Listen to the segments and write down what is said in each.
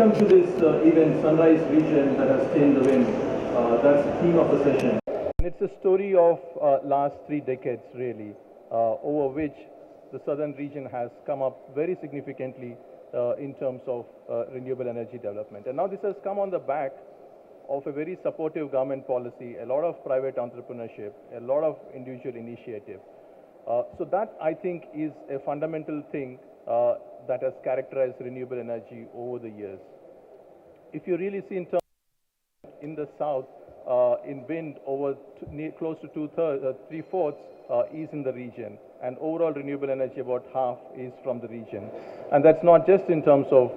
welcome to this event, Sunrise Region that has tamed the wind. That's the theme of the session. And it's a story of last 3 decades, really, over which the southern region has come up very significantly in terms of renewable energy development. And now this has come on the back of a very supportive government policy, a lot of private entrepreneurship, a lot of individual initiative. So that, I think, is a fundamental thing that has characterized renewable energy over the years. If you really see in terms in the south, in wind, over close to 3/4 is in the region, and overall renewable energy about half is from the region. And that's not just in terms of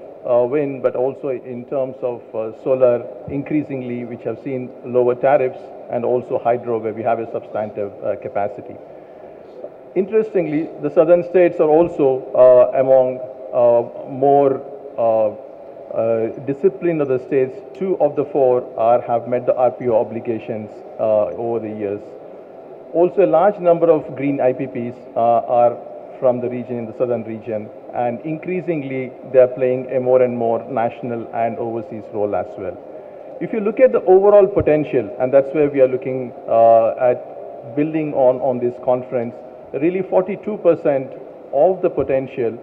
wind, but also in terms of solar increasingly, which have seen lower tariffs, and also hydro, where we have a substantive capacity. Interestingly, the southern states are also among more disciplined of the states. 2 of the 4 have met the RPO obligations over the years. Also, a large number of green IPPs are from the region, in the southern region, and increasingly they are playing a more and more national and overseas role as well. If you look at the overall potential, and that's where we are looking at building on this conference, really 42% of the potential,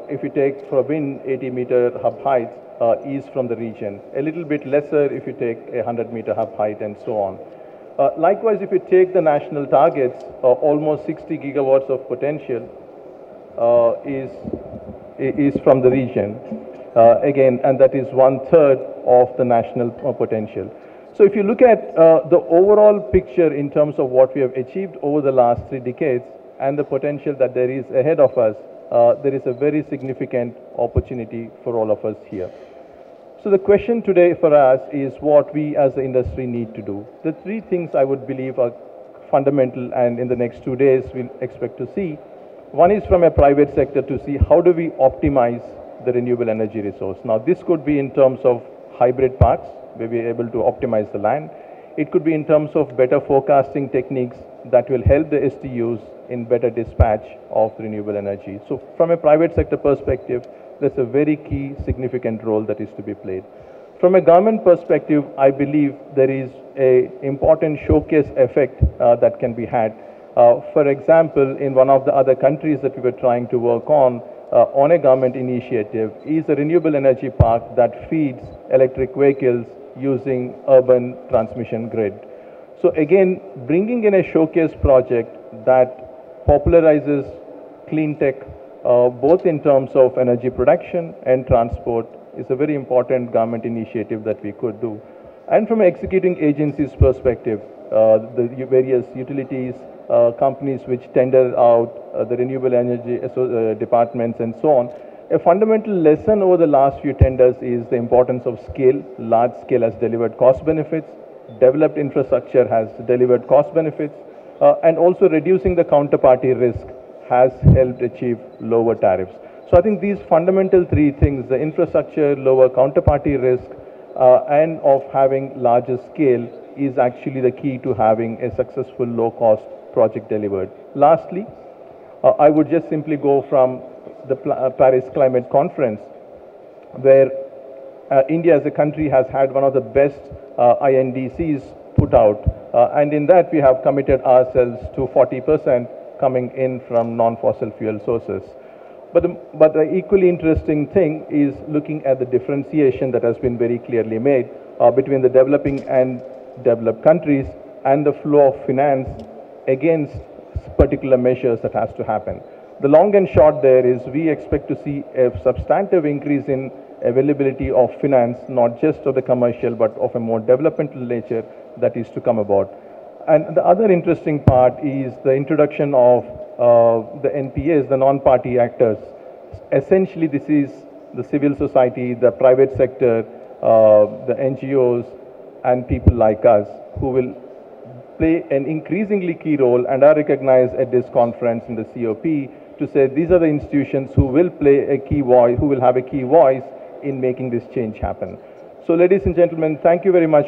if you take for wind 80-meter hub height, is from the region. A little bit lesser if you take a 100-meter hub height and so on. Likewise, if you take the national targets, almost 60 gigawatts of potential is from the region. Again, and that is 1/3 of the national potential. So if you look at the overall picture in terms of what we have achieved over the last 3 decades and the potential that there is ahead of us, there is a very significant opportunity for all of us here. So the question today for us is what we as the industry need to do. The 3 things I would believe are fundamental, and in the next 2 days we'll expect to see. One is from a private sector to see how do we optimize the renewable energy resource. Now this could be in terms of hybrid parks, where we are able to optimize the land. It could be in terms of better forecasting techniques that will help the STUs in better dispatch of renewable energy. So from a private sector perspective, there's a very key significant role that is to be played. From a government perspective, I believe there is an important showcase effect that can be had. For example, in one of the other countries that we were trying to work on a government initiative, is a renewable energy park that feeds electric vehicles using urban transmission grid. So again, bringing in a showcase project that popularizes clean tech, both in terms of energy production and transport, is a very important government initiative that we could do. And from an executing agency's perspective, the various utilities, companies which tender out, the renewable energy departments and so on, a fundamental lesson over the last few tenders is the importance of scale. Large scale has delivered cost benefits, developed infrastructure has delivered cost benefits, and also reducing the counterparty risk has helped achieve lower tariffs. So I think these fundamental 3 things, the infrastructure, lower counterparty risk, and of having larger scale, is actually the key to having a successful low-cost project delivered. Lastly, I would just simply go from the Paris Climate Conference, where India as a country has had one of the best INDCs put out, and in that we have committed ourselves to 40% coming in from non-fossil fuel sources. But the equally interesting thing is looking at the differentiation that has been very clearly made between the developing and developed countries, and the flow of finance against particular measures that has to happen. The long and short there is we expect to see a substantive increase in availability of finance, not just of the commercial, but of a more developmental nature that is to come about. And the other interesting part is the introduction of the NPAs, the non-party actors. Essentially, this is the civil society, the private sector, the NGOs, and people like us who will play an increasingly key role and are recognized at this conference in the COP to say these are the institutions who will play a key voice, who will have a key voice in making this change happen. So ladies and gentlemen, thank you very much